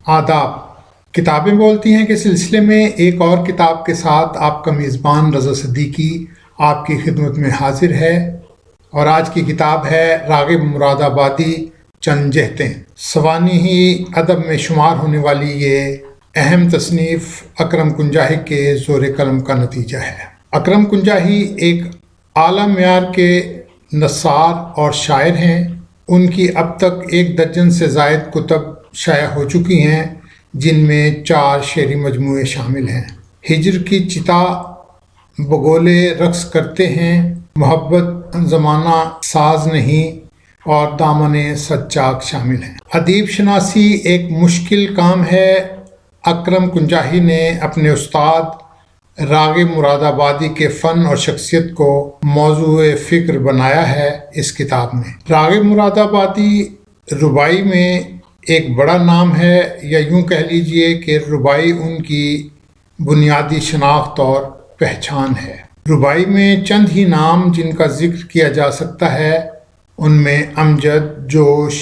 آداب۔ کتابیں بولتی ہیں کے سلسلے میں ایک اور کتاب کے ساتھ آپ کا میزبان رضا صدیقی آپ کی خدمت میں حاضر ہے، اور آج کی کتاب ہے راغب مراد آبادی چند جہتیں۔ سوانحی ادب میں شمار ہونے والی یہ اہم تصنیف اکرم کنجاہی کے زور قلم کا نتیجہ ہے۔ اکرم کنجاہی ایک اعلیٰ معیار کے نثار اور شاعر ہیں۔ ان کی اب تک 1 درجن سے زائد کتب شائع ہو چکی ہیں، جن میں 4 شعری مجموعے شامل ہیں۔ ہجر کی چتا، بگولے رقص کرتے ہیں، محبت زمانہ ساز نہیں، اور دامن سچاک شامل ہیں۔ ادیب شناسی ایک مشکل کام ہے۔ اکرم کنجاہی نے اپنے استاد راغب مراد آبادی کے فن اور شخصیت کو موضوع فکر بنایا ہے اس کتاب میں۔ راغب مراد آبادی ربائی میں ایک بڑا نام ہے، یا یوں کہہ لیجئے کہ ربائی ان کی بنیادی شناخت اور پہچان ہے۔ ربائی میں چند ہی نام جن کا ذکر کیا جا سکتا ہے، ان میں امجد، جوش،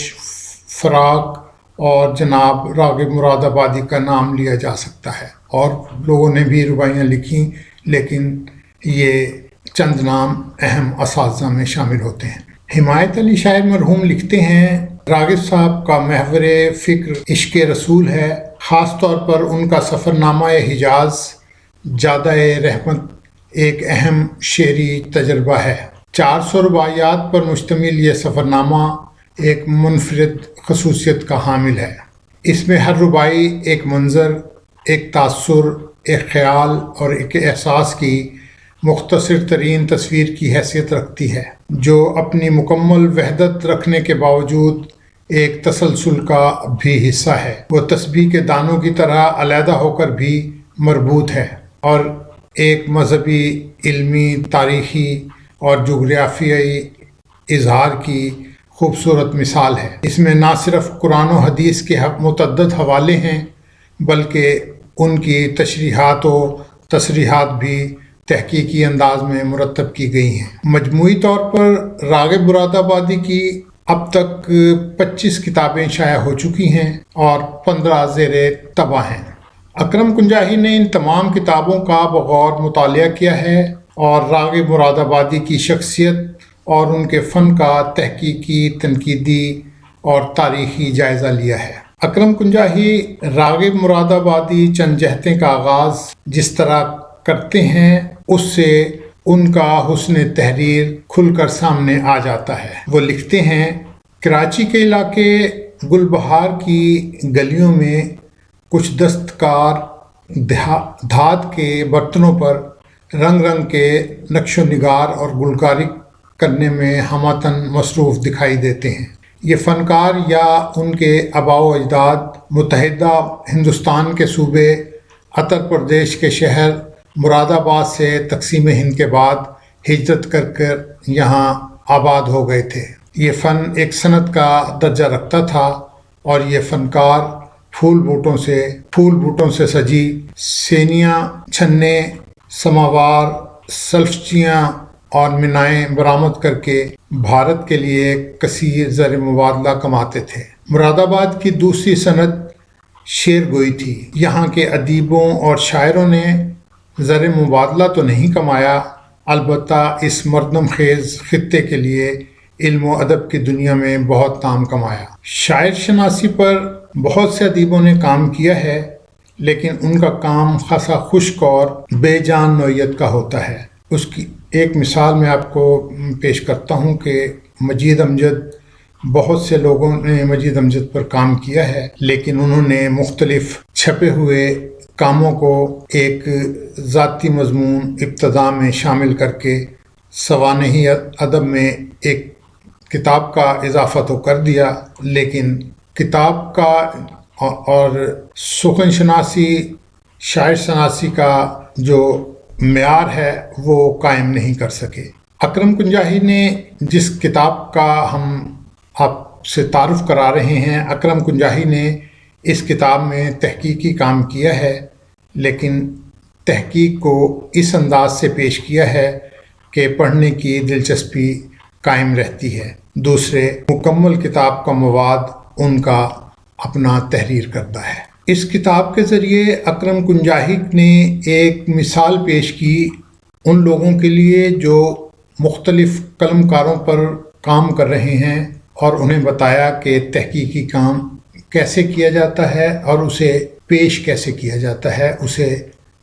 فراق اور جناب راغب مراد آبادی کا نام لیا جا سکتا ہے۔ اور لوگوں نے بھی ربائیاں لکھیں، لیکن یہ چند نام اہم اساتذہ میں شامل ہوتے ہیں۔ حمایت علی شاعر مرحوم لکھتے ہیں، راغب صاحب کا محور فکر عشق رسول ہے، خاص طور پر ان کا سفر نامہ حجاز جادہ رحمت ایک اہم شعری تجربہ ہے۔ 400 رباعیات پر مشتمل یہ سفر نامہ ایک منفرد خصوصیت کا حامل ہے۔ اس میں ہر رباعی ایک منظر، ایک تاثر، ایک خیال اور ایک احساس کی مختصر ترین تصویر کی حیثیت رکھتی ہے، جو اپنی مکمل وحدت رکھنے کے باوجود ایک تسلسل کا بھی حصہ ہے۔ وہ تسبیح کے دانوں کی طرح علیحدہ ہو کر بھی مربوط ہے، اور ایک مذہبی، علمی، تاریخی اور جغرافیائی اظہار کی خوبصورت مثال ہے۔ اس میں نہ صرف قرآن و حدیث کے متعدد حوالے ہیں، بلکہ ان کی تشریحات و تصریحات بھی تحقیقی انداز میں مرتب کی گئی ہیں۔ مجموعی طور پر راغب مراد آبادی کی اب تک 25 کتابیں شائع ہو چکی ہیں اور 15 زیر طبع ہیں۔ اکرم کنجاہی نے ان تمام کتابوں کا بغور مطالعہ کیا ہے اور راغب مراد آبادی کی شخصیت اور ان کے فن کا تحقیقی، تنقیدی اور تاریخی جائزہ لیا ہے۔ اکرم کنجاہی راغب مراد آبادی چند جہتیں کا آغاز جس طرح کرتے ہیں، اس سے ان کا حسن تحریر کھل کر سامنے آ جاتا ہے۔ وہ لکھتے ہیں، کراچی کے علاقے گل بہار کی گلیوں میں کچھ دستکار دھات کے برتنوں پر رنگ رنگ کے نقش و نگار اور گلکاری کرنے میں ہمہ مصروف دکھائی دیتے ہیں۔ یہ فنکار یا ان کے آباء و اجداد متحدہ ہندوستان کے صوبے اتر پردیش کے شہر مراد آباد سے تقسیم ہند کے بعد ہجرت کر یہاں آباد ہو گئے تھے۔ یہ فن ایک صنعت کا درجہ رکھتا تھا، اور یہ فنکار پھول بوٹوں سے سجی سینیاں، چھنے، سماوار، سلفچیاں اور منائیں برآمد کر کے بھارت کے لیے کثیر زر مبادلہ کماتے تھے۔ مراد آباد کی دوسری صنعت شعر گوئی تھی۔ یہاں کے ادیبوں اور شاعروں نے زر مبادلہ تو نہیں کمایا، البتہ اس مردم خیز خطے کے لیے علم و ادب کی دنیا میں بہت نام کمایا۔ شاعر شناسی پر بہت سے ادیبوں نے کام کیا ہے، لیکن ان کا کام خاصا خشک اور بے جان نوعیت کا ہوتا ہے۔ اس کی ایک مثال میں آپ کو پیش کرتا ہوں کہ مجید امجد، بہت سے لوگوں نے مجید امجد پر کام کیا ہے، لیکن انہوں نے مختلف چھپے ہوئے کاموں کو ایک ذاتی مضمون ابتدا میں شامل کر کے سوانحی ادب میں ایک کتاب کا اضافہ تو کر دیا، لیکن کتاب کا اور سخن شناسی، شاعر شناسی کا جو معیار ہے وہ قائم نہیں کر سکے۔ اکرم کنجاہی نے جس کتاب کا ہم آپ سے تعارف کرا رہے ہیں، اکرم کنجاہی نے اس کتاب میں تحقیقی کام کیا ہے، لیکن تحقیق کو اس انداز سے پیش کیا ہے کہ پڑھنے کی دلچسپی قائم رہتی ہے۔ دوسرے مکمل کتاب کا مواد ان کا اپنا تحریر کردہ ہے۔ اس کتاب کے ذریعے اکرم کنجاہی نے ایک مثال پیش کی ان لوگوں کے لیے جو مختلف قلم کاروں پر کام کر رہے ہیں، اور انہیں بتایا کہ تحقیقی کام کیسے کیا جاتا ہے اور اسے پیش کیسے کیا جاتا ہے، اسے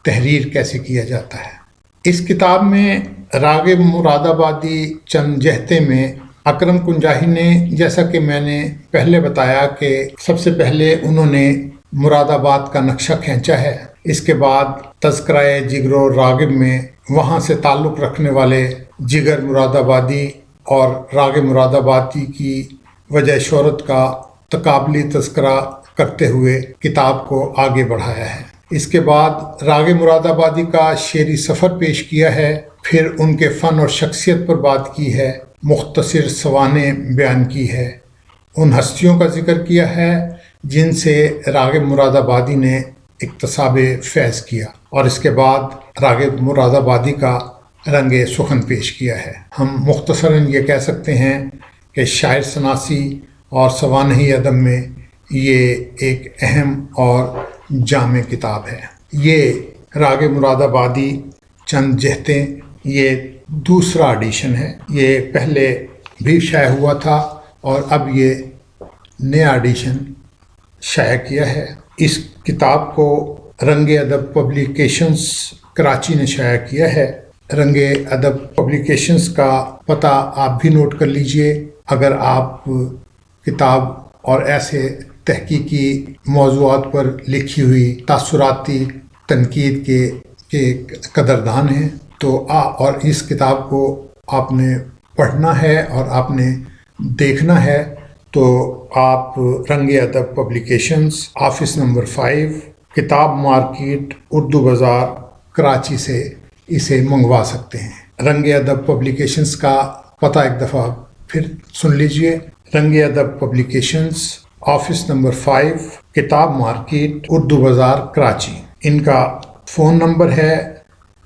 تحریر کیسے کیا جاتا ہے۔ اس کتاب میں راغب مراد آبادی چند جہتے میں اکرم کنجاہی نے، جیسا کہ میں نے پہلے بتایا کہ سب سے پہلے انہوں نے مراد آباد کا نقشہ کھینچا ہے، اس کے بعد تذکرہ جگر و راغب میں وہاں سے تعلق رکھنے والے جگر مراد آبادی اور راغب مراد آبادی کی وجہ شہرت کا تقابلی تذکرہ کرتے ہوئے کتاب کو آگے بڑھایا ہے۔ اس کے بعد راغب مراد آبادی کا شعری سفر پیش کیا ہے، پھر ان کے فن اور شخصیت پر بات کی ہے، مختصر سوانح بیان کی ہے، ان ہستیوں کا ذکر کیا ہے جن سے راغب مراد آبادی نے اکتساب فیض کیا، اور اس کے بعد راغب مراد آبادی کا رنگ سخن پیش کیا ہے۔ ہم مختصراً یہ کہہ سکتے ہیں کہ شاعر شناسی اور سوانحی ادب میں یہ ایک اہم اور جامع کتاب ہے۔ یہ راغب مراد آبادی چند جہتیں، یہ دوسرا ایڈیشن ہے، یہ پہلے بھی شائع ہوا تھا اور اب یہ نیا ایڈیشن شائع کیا ہے۔ اس کتاب کو رنگ ادب پبلیکیشنز کراچی نے شائع کیا ہے۔ رنگ ادب پبلیکیشنز کا پتہ آپ بھی نوٹ کر لیجئے اگر آپ کتاب اور ایسے تحقیقی موضوعات پر لکھی ہوئی تاثراتی تنقید کے قدردان ہیں تو اور اس کتاب کو آپ نے پڑھنا ہے اور آپ نے دیکھنا ہے تو آپ رنگ ادب پبلیکیشنز آفس نمبر 5 کتاب مارکیٹ اردو بازار کراچی سے اسے منگوا سکتے ہیں۔ رنگ ادب پبلیکیشنز کا پتہ ایک دفعہ پھر سن لیجئے، رنگ ادب پبلیکیشنز آفس نمبر 5 کتاب مارکیٹ اردو بازار کراچی۔ ان کا فون نمبر ہے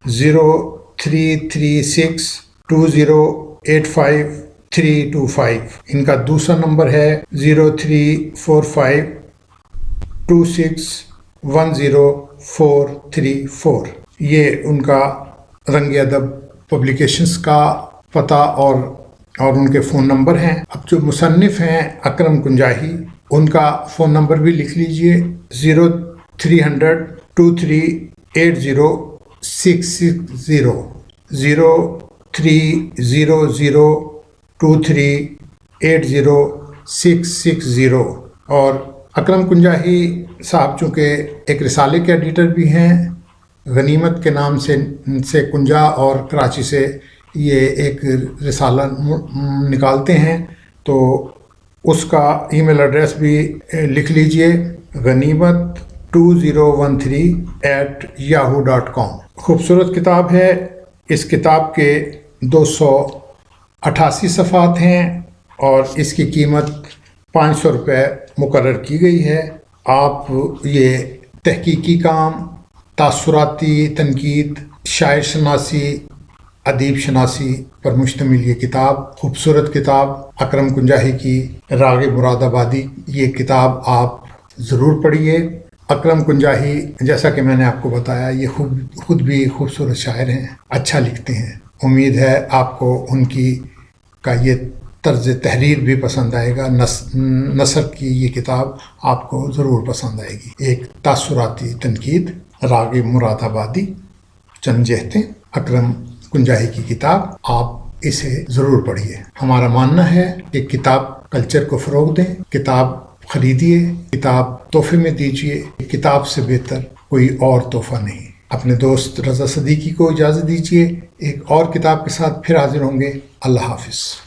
03362085 ان کا دوسرا نمبر ہے 0345261044 یہ ان کا رنگ ادب پبلیکیشنز کا پتہ اور ان کے فون نمبر ہیں۔ اب جو مصنف ہیں اکرم کنجاہی، ان کا فون نمبر بھی لکھ لیجئے 0300238066 0300238066 اور اکرم کنجاہی صاحب چونکہ ایک رسالے کے ایڈیٹر بھی ہیں، غنیمت کے نام سے کنجا اور کراچی سے یہ ایک رسالہ نکالتے ہیں، تو اس کا ای میل ایڈریس بھی لکھ لیجئے ghanimate2013@yahoo.com۔ خوبصورت کتاب ہے۔ اس کتاب کے 288 صفحات ہیں اور اس کی قیمت 500 روپے مقرر کی گئی ہے۔ آپ یہ تحقیقی کام، تاثراتی تنقید، شاعر شناسی، ادیب شناسی پر مشتمل یہ کتاب، خوبصورت کتاب اکرم کنجاہی کی راغب مراد آبادی، یہ کتاب آپ ضرور پڑھیے۔ اکرم کنجاہی جیسا کہ میں نے آپ کو بتایا یہ خود بھی خوبصورت شاعر ہیں، اچھا لکھتے ہیں۔ امید ہے آپ کو ان کا یہ طرز تحریر بھی پسند آئے گا، نثر کی یہ کتاب آپ کو ضرور پسند آئے گی۔ ایک تاثراتی تنقید، راغب مراد آبادی، چند جہتیں، اکرم کنجاہی کی کتاب، آپ اسے ضرور پڑھیے۔ ہمارا ماننا ہے کہ کتاب کلچر کو فروغ دیں، کتاب خریدیے، کتاب تحفے میں دیجیے، کتاب سے بہتر کوئی اور تحفہ نہیں۔ اپنے دوست رضا صدیقی کو اجازت دیجیے، ایک اور کتاب کے ساتھ پھر حاضر ہوں گے۔ اللہ حافظ۔